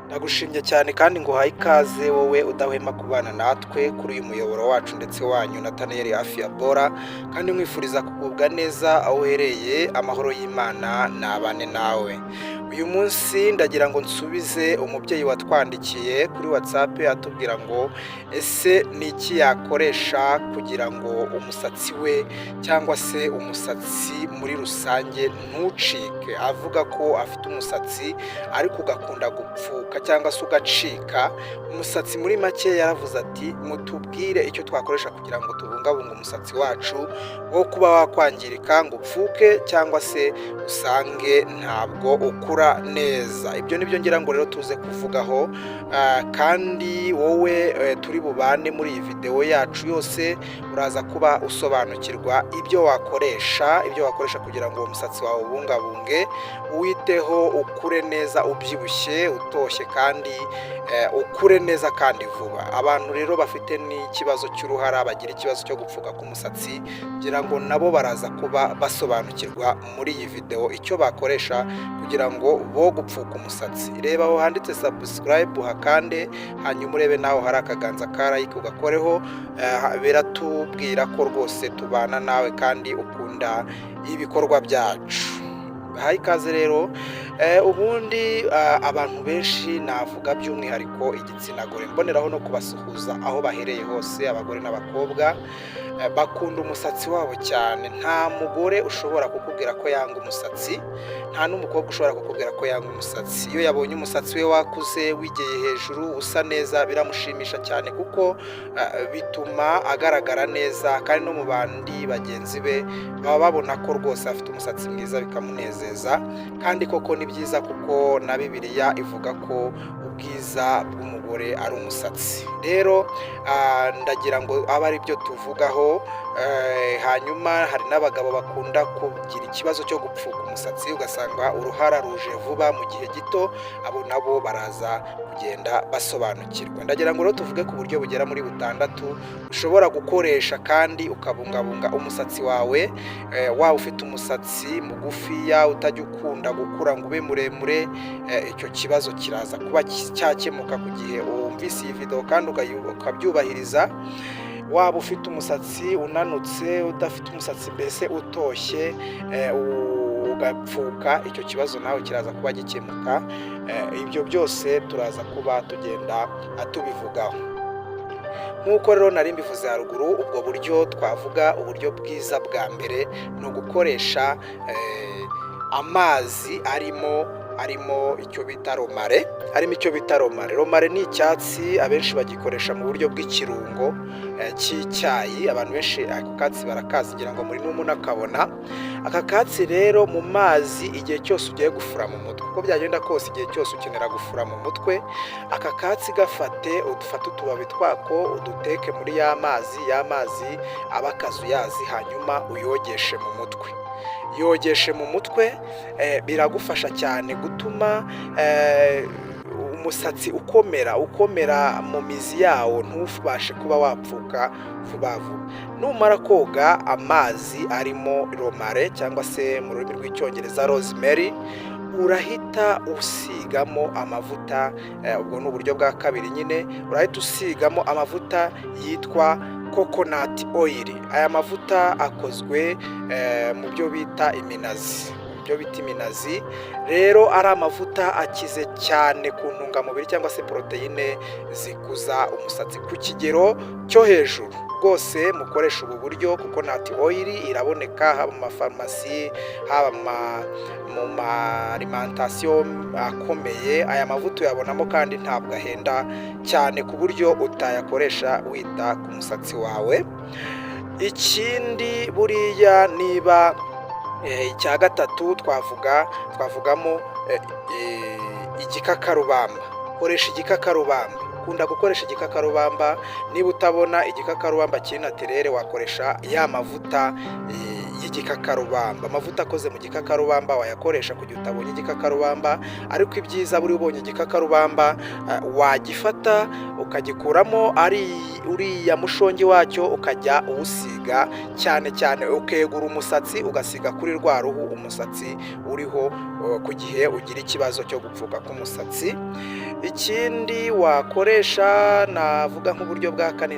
Ndagushimye cyane kandi nguhaye ikaze wowe udahwema kubana natwe kuri uyu muyoboro wacu ndetse wanyu Nathaniel Afia Bora, kandi nkwifuriza kugubwa neza aho uhereye. Amahoro y'Imana nabane nawe. Uyu munsi ndagira ngo nsubize umubyeyi watwandikiye kuri WhatsApp atubwira ngo ese ni iki yakoresha kugira ngo umusatsi we cyangwa se umusatsi muri rusange ntucike. Avuga ko afite umusatsi ariko ugakunda gupfuka cyangwa se ugacika. Umusatsi muri make yaravuze ati mutubwire icyo twakoresha kugira ngo tubungabunge umusatsi wacu wo kuba wakwangirika ngo upfuke cyangwa se usange ntabwo ukura neza. Ibyo nibyo ngira ngo rero tuze kuvugaho, kandi wowe turi bubane muri iyi video yacu yose uraza kuba usobanukirwa ibyo wakoresha kugira ngo umusatsi wawe ubungabunge, uwiteho, ukure neza, ubyibushye, utoshye kandi ukure neza kandi vuba. Abantu rero bafite n'ikibazo cy'uruhara, bagira ikibazo cyo gupfuka ku musatsi, kugira ngo nabo baraza kuba basobanukirwa muri iyi video icyo bakoresha kugira ngo bo gupfuka umusatsi. Reba aho handitse subscribe uhakande, hanyuma urebe naho hari akaganza ka like ugakoreho. Biratubwira ko rwose tubana nawe kandi ukunda ibikorwa byacu. Hayi ikaze rero. Ubundi abantu benshi navuga by'umwihariko igitsina gore, mboneraho no kubasuhuza aho bahereye hose, abagore n'abakobwa bakunda umusatsi wabo cyane. Nta mugore ushobora kukubwira ko yanga umusatsi, nta n'umukobwa ushobora kukubwira ko yanga umusatsi. Iyo yabonye umusatsi we wakuze wigeye hejuru usa neza biramushimisha cyane, kuko bituma agaragara neza, kandi no mu bandi bagenzi be baba babona ko rwose afite umusatsi mwiza bikamunezeza. Kandi koko ni byiza, kuko na Bibiliya ivuga ko ubwiza bw'umugore ari umusatsi. Rero ndagira ngo abe ari byo tuvugaho. Hanyuma hari n'abagabo bakunda kugira ikibazo cyo gupfuka umusatsi, ugasanga uruhara ruje vuba mu gihe gito. Abo nabo baraza kugenda basobanukirwa. Ndagira ngo rero tuvuge ku buryo bugera muri butandatu ushobora gukoresha kandi ukabungabunga umusatsi wawe. Waba ufite umusatsi mugufiya utajya ukunda gukura ngo ube muremure, icyo kibazo kiraza kuba cyakemuka ku gihe wumvise iyi video kandi ukabyubahiriza. Waba ufite umusatsi unanutse, udafite umusatsi mbese utoshye, ugapfuka, icyo kibazo nawe kiraza kuba gikemuka. Ibyo byose turaza kuba tugenda tubivugaho. Nk'uko rero nari mbivuze haruguru, ubwo buryo twavuga, uburyo bwiza bwa mbere ni ugukoresha amazi arimo icyo bita romare. Romare ni icyatsi, abenshi bagikoresha mu buryo bw'ikirungo cy'icyayi. Abantu benshi ako katsi barakazi, ngira ngo muri n'umuntu akabona. Aka katsi rero mu mazi, igihe cyose ugiye gufura mu mutwe, uko byagenda kose, igihe cyose ukenera gufura mu mutwe, aka katsi ufate utubabi twako uduteke muri ya mazi aba akazuyazi, hanyuma uyogeshe mu mutwe. Yogeshe mu mutwe biragufasha cyane gutuma umusatsi ukomera mu mizi yawo, ntubashe kuba wapfuka vuba vuba. Numara koga amazi arimo romare cyangwa se mu rurimi rw'icyongereza rosemary, urahita usigamo amavuta. Ubwo ni uburyo bwa kabiri nyine. Urahita usigamo amavuta yitwa coconut oil. Aya mavuta akozwe mu byo bita iminazi. Rero ari amavuta akize cyane ku ntungamubiri cyangwa se proteine zikuza umusatsi ku kigero cyo hejuru. Rwose mukoresha ubu buryo. Coconut oil iraboneka haba mu mafarumasi, haba mu alimentation akomeye. Aya mavuta uyabonamo kandi ntabwo ahenda cyane, ku buryo utayakoresha wita ku musatsi wawe. Ikindi buriya niba icya gatatu twavugamo igikakarubamba. Koresha igikakarubamba. Kunda gukoresha igikakarubamba. Niba utabona igikakarubamba kiri naturere, wakoresha ya mavuta y'igikakarubamba. Amavuta akoze mu gikakarubamba wayakoresha kugira utabonye igikakarubamba. Ariko ibyiza buri ubonye igikakarubamba wagifata ukagikuramo uriya mushongi wacyo, ukajya uwusiga cyane cyane, ukegura umusatsi ugasiga kuri rwa ruhu umusatsi uriho, ku gihe ugira ikibazo cyo gupfuka k'umusatsi. Ikindi wakoresha navuga nk'uburyo bwa kane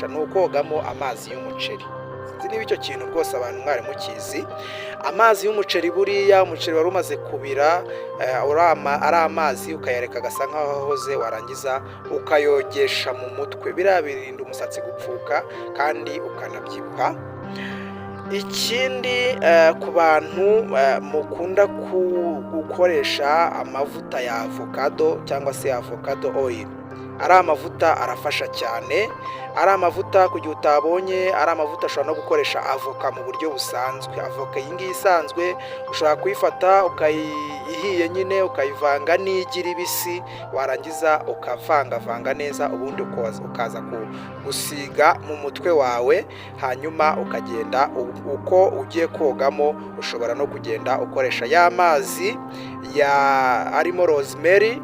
ni ukogamo amazi y'umuceri. Sinzi niba icyo kintu rwose abantu mwari mukizi. Amazi y'umuceri buriya umuceri wari umaze kubira, ari amazi ukayareka agasa nk'aho ahoze, warangiza ukayogesha mu mutwe. Biriya birinda umusatsi gupfuka kandi ukanabyibuha. Ikindi ku bantu mukunda gukoresha amavuta ya avocado cyangwa se avocado oil, ari amavuta arafasha cyane. Ari amavuta kugihe utabonye ari amavuta ashobora no gukoresha avoka mu buryo busanzwe. Avoka iyi ngiyi isanzwe ushobora kuyifata ukayihiye nyine ukayivanga n'igi ribisi, warangiza ukavangavanga neza, ubundi ukaza gusiga mu mutwe wawe, hanyuma ukagenda uko ugiye kogamo ushobora no kugenda ukoresha ya mazi arimo rosemary,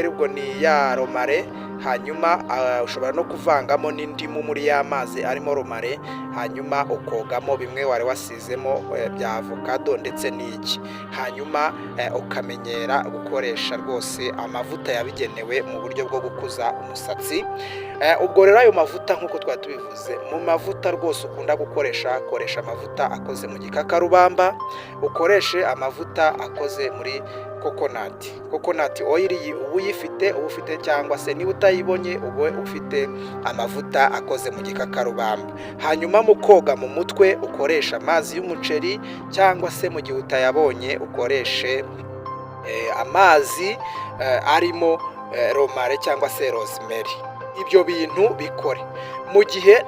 ubwo ni ya romare, hanyuma ushobora no kuvangamo n'indimu muri ya mazi arimo romare, hanyuma ukogamo bimwe wari wasizemo bya avocado ndetse n'igi, hanyuma ukamenyera gukoresha rwose amavuta yabigenewe mu buryo bwo gukuza umusatsi. Ubwo rero ayo mavuta nk'uko twari tubivuze, mu mavuta rwose ukunda gukoresha, koresha amavuta akoze mu gikakarubamba, ukoreshe amavuta akoze muri coconut oil, uba ufite cyangwa se niba utayibonye ube ufite amavuta akoze mu gikakarubamba. Hanyuma mu koga mu mutwe ukoresha amazi y'umuceri, cyangwa se mu gihe utayabonye ukoreshe amazi arimo romare cyangwa se rosemary. Ibyo bintu bikore mu gihe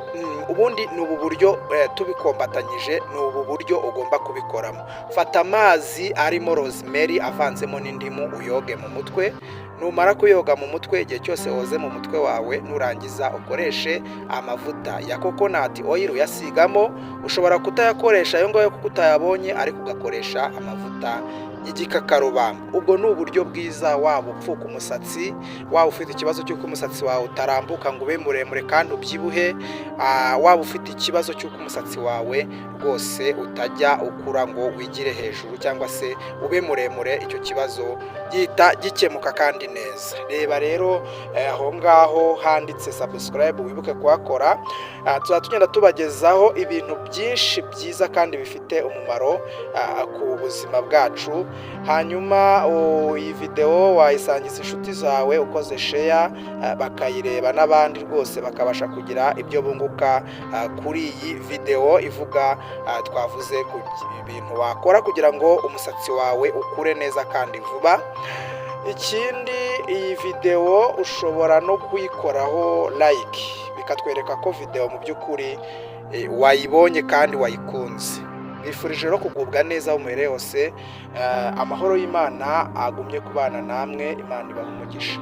ubundi ni ubu buryo tubikombatanyije, ni ubu buryo ugomba kubikoramo. Fata amazi arimo rosemary avanzemo n'indimu uyoge mu mutwe. Numara kuyoga mu mutwe, igihe cyose woze mu mutwe wawe, nurangiza ukoreshe amavuta ya coconut oil uyasigamo. Ushobora kutayakoresha ayo ngayo kuko utayabonye, ariko ugakoresha amavuta y'igikakarubamba. Ubwo ni uburyo bwiza, waba upfuka umusatsi, waba ufite ikibazo cy'uko umusatsi wawe utarambuka ngo ube muremure kandi ubyibuhe, waba ufite ikibazo cy'uko umusatsi wawe rwose utajya ukura ngo wigire hejuru cyangwa se ube muremure, icyo kibazo gihita gikemuka kandi neza. Reba rero aho ngaho handitse subscribe, wibuke kuhakora. Tugenda tubagezaho ibintu byinshi byiza kandi bifite umumaro ku buzima bwacu. Hanyuma iyi video wayisangiza inshuti zawe ukoze share, bakayireba n'abandi rwose bakabasha kugira ibyo bunguka kuri iyi video ivuga, twavuze ku ibintu wakora kugira ngo umusatsi wawe ukure neza kandi vuba. Ikindi, iyi video ushobora no kuyikoraho like, bikatwereka ko video mu by'ukuri wayibonye kandi wayikunze. Bifurije no kugubwa neza aho muherereye hose. Amahoro y'Imana agumye kubana namwe. Imana ibahe umugisha.